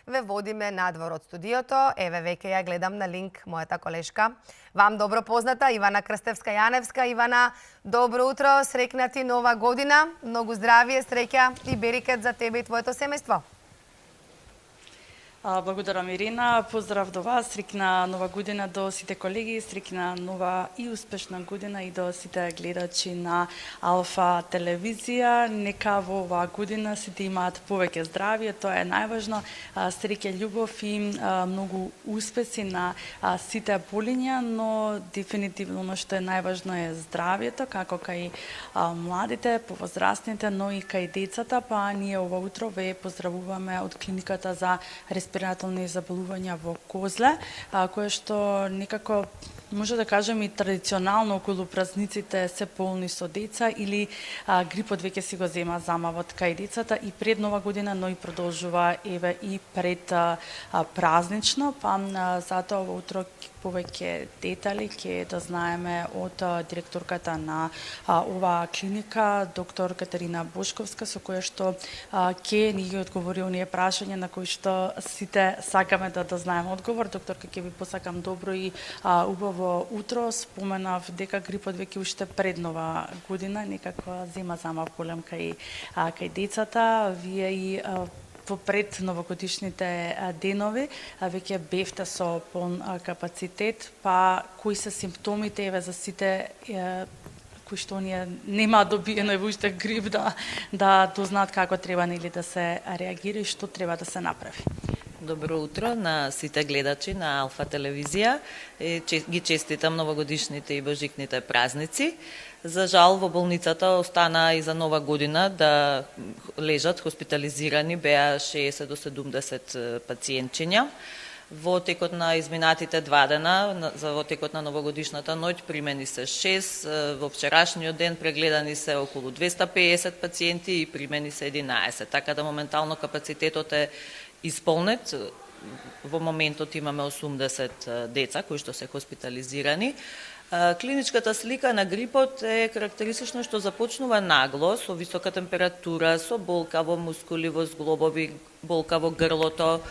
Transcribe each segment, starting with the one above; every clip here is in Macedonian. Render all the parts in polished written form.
ве водиме надвор од студиото. Еве веќе ја гледам на линк мојата колешка. Вам добро позната Ивана Крстевска-Јаневска. Ивана, добро утро, среќна ти нова година. Многу здравие, среќа и берекет за тебе и твоето семејство. Благодарам, Ирина. Поздрав до вас. Среќна нова година до сите колеги, среќна нова и успешна година и до сите гледачи на Алфа телевизија. Нека во оваа година сите имаат повеќе здравје, тоа е најважно. Среќа, љубов и многу успеси на сите болења, но дефинитивно оно што е најважно е здравјето, како кај младите, повозрастните, но и кај децата. Па ние ова утро ве поздравуваме од клиниката за респираторни заболувања во Козле, кое што некако може да кажем и традиционално околу празниците се полни со деца или грипот веќе си го зема замавот кај децата и пред нова година, но и продолжува еве и пред празнично, па затоа во утро повеќе детали ќе да знаеме од директорката на оваа клиника, доктор Катерина Бошковска, со која што ќе ни ги одговори оние прашања на кои што сите сакаме да знаеме одговор. Докторка, ќе ви посакам добро и убаво утро. Споменав дека грипот веќе уште пред нова година некако зема замав голем кај децата. Вие и во пред новогодишните денови веќе бевте со полн капацитет, па кои се симптомите еве за сите кои што ние нема добиено и уште грип да дознаат како треба нели да се реагира и што треба да се направи. Добро утро на сите гледачи на Алфа телевизија. Ги честитам новогодишните и божикните празници. За жал во болницата остана и за нова година да лежат хоспитализирани, беа 60 до 70 пациентчиња. Во текот на изминатите 2 дена, во текот на новогодишната ноќ, примени се 6, во вчерашниот ден прегледани се околу 250 пациенти и примени се 11. Така да моментално капацитетот е исполнет. Во моментот имаме 80 деца кои што се хоспитализирани. Клиничката слика на грипот е карактеристично што започнува нагло, со висока температура, со болка во мускули, во зглобови, болка во грлото,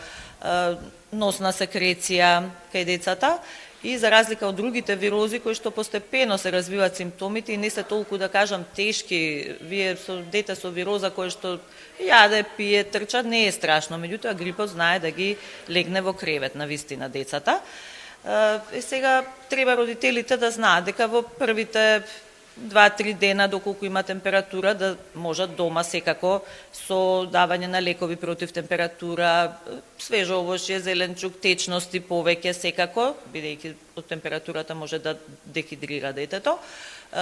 носна секреција кај децата и за разлика од другите вирози кои што постепено се развиваат симптомите и не се толку да кажам тешки, вие со дете со вироза кој што јаде, пие, трча, не е страшно, меѓутоа грипот знае да ги легне во кревет на вистина децата. Сега треба родителите да знаат дека во првите 2-3 дена доколку има температура да можат дома секако со давање на лекови против температура, свежо овошје, зеленчук, течности повеќе секако, бидејќи од температурата може да дехидрира детето,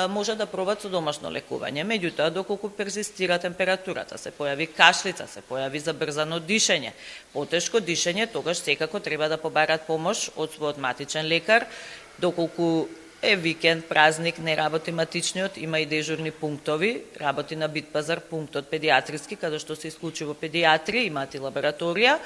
може да пробат со домашно лекување. Меѓутоа, доколку перзистира температурата, се појави кашлица, се појави забрзано дишење, потешко дишење, тогаш секако треба да побарат помош од својот матичен лекар. Доколку е викенд, празник, не работи матичниот, има и дежурни пунктови, работи на Битпазар пунктот педиатриски, каде што се исклучува педиатрија, имаат и лабораторија,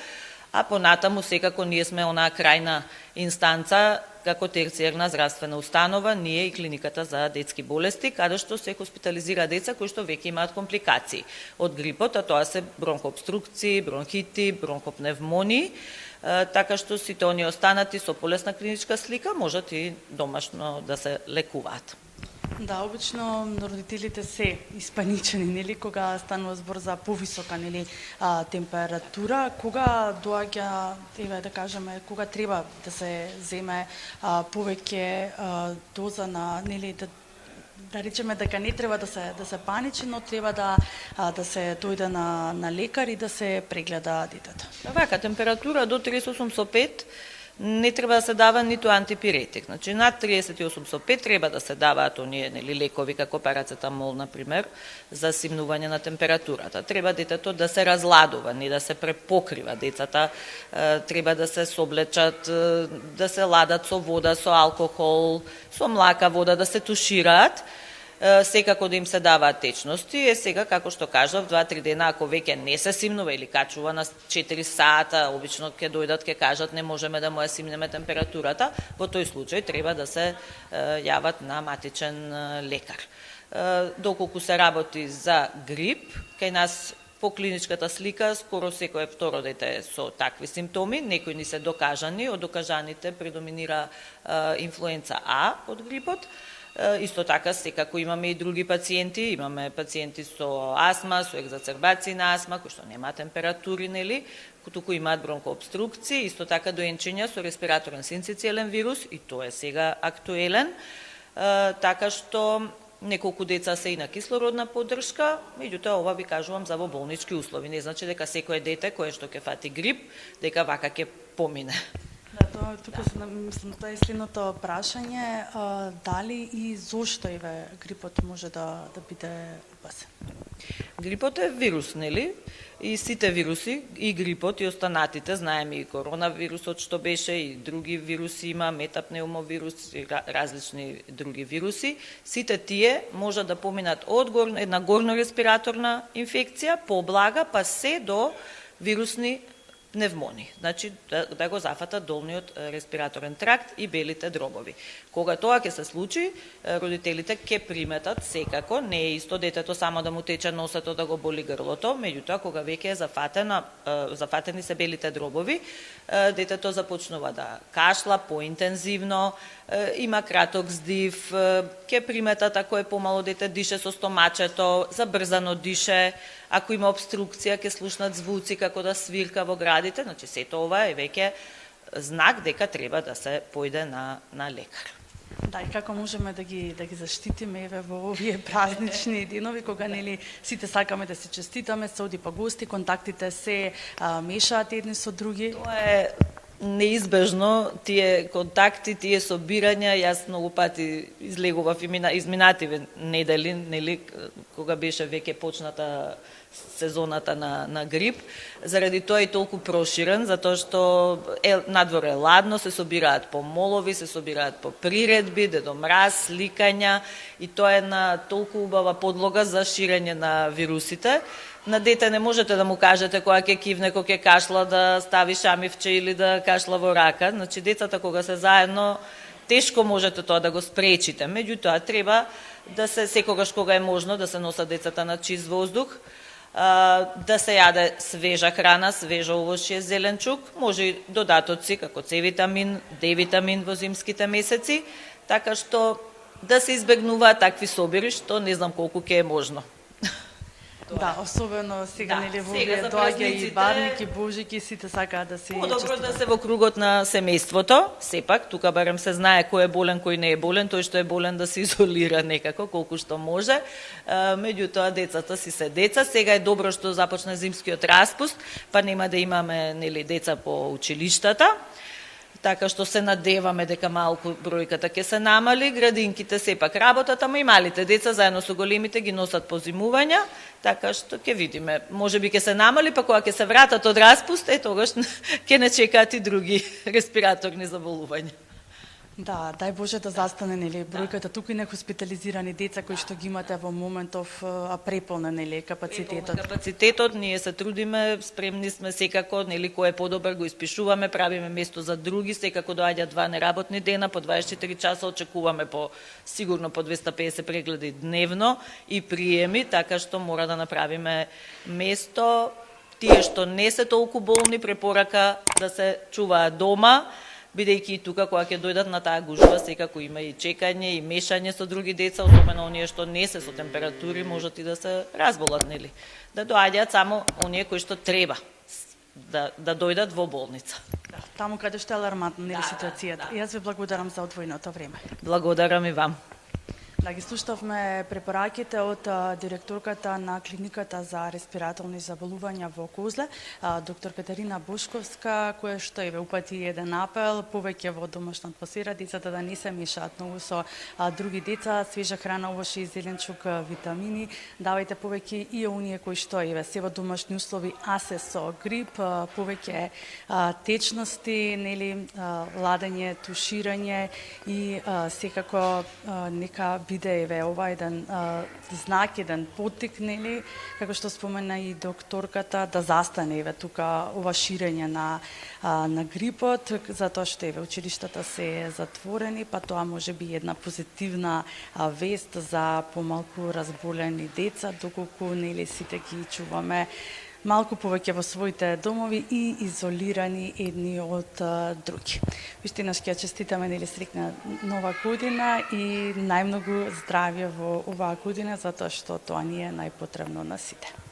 а понатаму секако ние сме онаа крајна инстанца како терцијерна здравствена установа, ние и клиниката за детски болести, каде што се хоспитализира деца кои што веќе имаат компликации од грипот, а тоа се бронхообструкции, бронхити, бронхопневмонии, така што сите оние останати со полесна клиничка слика можат и домашно да се лекуваат. Да, обично родителите се испаничени, нели, кога станува збор за повисока, нели, температура, кога доаѓа, еве да кажеме, кога треба да се земе повеќе доза на, нели, да речеме дека не треба да се паничи, но треба да се дојде на лекар и да се прегледа детето. Вака, температура до 38,5 не треба да се дава ниту антипиретик. Значи, над 38,5 треба да се даваат оние лекови, како парацетамол, например, за симнување на температурата. Треба детето да се разладува, не да се препокрива. Децата треба да се соблечат, да се ладат со вода, со алкохол, со млака вода, да се тушираат. Секако да им се даваат течности, сега, како што кажав, 2-3 дена, ако веќе не се симнува или качува на 4 сата, обично ќе дојдат, ќе кажат, не можеме да му ја симнеме температурата, во тој случај треба да се јават на матичен лекар. Доколку се работи за грип, кај нас По клиничката слика, скоро секое второ дете е со такви симптоми, некои ни се докажани, од докажаните предоминира инфлуенца А од грипот. Исто така, секако имаме и други пациенти, имаме пациенти со астма, со екзацербација на астма, кои што немаат температури, нели, туку имаат бронхообструкции, исто така доенчиња со респираторен синцицилен вирус, и тоа е сега актуелен, така што неколку деца се и на кислородна поддршка, меѓутоа ова ви кажувам за во болнички услови, не значи дека секое дете кое што ќе фати грип, дека вака ќе помине. Да, тука мислам, тоа е следното прашање, дали и зошто грипот може да биде опасен? Грипот е вирус, нели? И сите вируси, и грипот, и останатите, знаеме и коронавирусот што беше, и други вируси има, метапнеумовирус, и различни други вируси, сите тие може да поминат од една горно-респираторна инфекција, поблага, па се до вирусни пневмони, значи да го зафата долниот респираторен тракт и белите дробови. Кога тоа ќе се случи, родителите ќе приметат секако, не е исто детето само да му тече носето, да го боли грлото, меѓутоа кога веќе е зафатени се белите дробови, детето започнува да кашла поинтензивно, има краток здив, ќе приметат ако е помало дете дише со стомачето, забрзано дише, ако има обструкција ќе слушнат звуци како да свирка во градите, значи сето ова е веќе знак дека треба да се појде на лекар. Да, и како можеме да ги заштитиме во овие празнични денови кога нели сите сакаме да се честитаме, се оди по гости, контактите се мешаат едни со други. Тоа е неизбежно, тие контакти, тие собирања, јас многу пати излегував изминативе недели, нели, кога беше веќе почната сезоната на грип, заради тоа и толку проширен, затоа што надвор е ладно, се собираат по молови, се собираат по приредби, Дедо Мраз, сликања, и тоа е една толку убава подлога за ширење на вирусите. На дете не можете да му кажете кога ќе кивне, кога ќе кашла, да стави шамивче или да кашла во рака. Значи, децата кога се заедно, тешко можете тоа да го спречите. Меѓутоа, треба да се, секогаш кога е можно, да се носат децата на чист воздух, да се јаде свежа храна, свежо овошје, зеленчук, може и додатоци, како С-витамин, Д-витамин во зимските месеци, така што да се избегнуваат такви собири, што не знам колку ќе е можно. Да, особено сега нели во овие доаѓа и барники, божики, сите сакаат да се подобро да се во кругот на семејството, сепак тука барем се знае кој е болен, кој не е болен, тој што е болен да се изолира некако колку што може. Меѓутоа децата си се деца, сега е добро што започна зимскиот распуст, па нема да имаме нели деца по училиштата. Така што се надеваме дека малку бројката ќе се намали, градинките сепак работат, ама и малите деца заедно со големите ги носат по зимувања, така што ќе видиме. Можеби ќе се намали, па кога ќе се вратат од распуст, тогаш ќе не чекаат и други респираторни заболувања. Да, дај Боже да застане нели бројката туку и нехоспитализирани деца кои што ги имате во моментов преполнен нели капацитетот. Капацитетот ние се трудиме, спремни сме секако, нели кој е подобар го испишуваме, правиме место за други, секако доаѓа 2 неработни дена, по 24 часа очекуваме сигурно по 250 прегледи дневно и приеми, така што мора да направиме место. Тие што не се толку болни, препорака да се чуваат дома, бидејќи и тука кога ќе дојдат на таа гужва, секако има и чекање и мешање со други деца, особено оние што не се со температури, можат и да се разболат, нели? Да доаѓаат само оние кои што треба да дојдат во болница. Да, таму каде што е алармантна нели ситуацијата. Јас ви благодарам за одвоеното време. Благодарам и вам. Да, ги слушавме препораките од директорката на клиниката за респираторни заболувања во Козле, доктор Катерина Бошковска, која што еве упати еден апел повеќе во домашна атмосфера, децата да не се мешаат многу со други деца, свежа храна, овошје и зеленчук, витамини, давајте повеќе и оние кои што еве се во домашни услови, а се со грип, повеќе течности, нели, ладење, туширање и секако нека биде еве ова еден знак, еден поттик, нели, како што спомена и докторката, да застане еве тука ова ширење на грипот, затоа што еве училиштата се затворени, па тоа може би една позитивна вест за помалку разболени деца, доколку нели сите ги чуваме малку повеќе во своите домови и изолирани едни од други. Вистинаш ќе честитаме нели среќна нова година и најмногу здравје во оваа година, затоа што тоа ни е најпотребно на сите.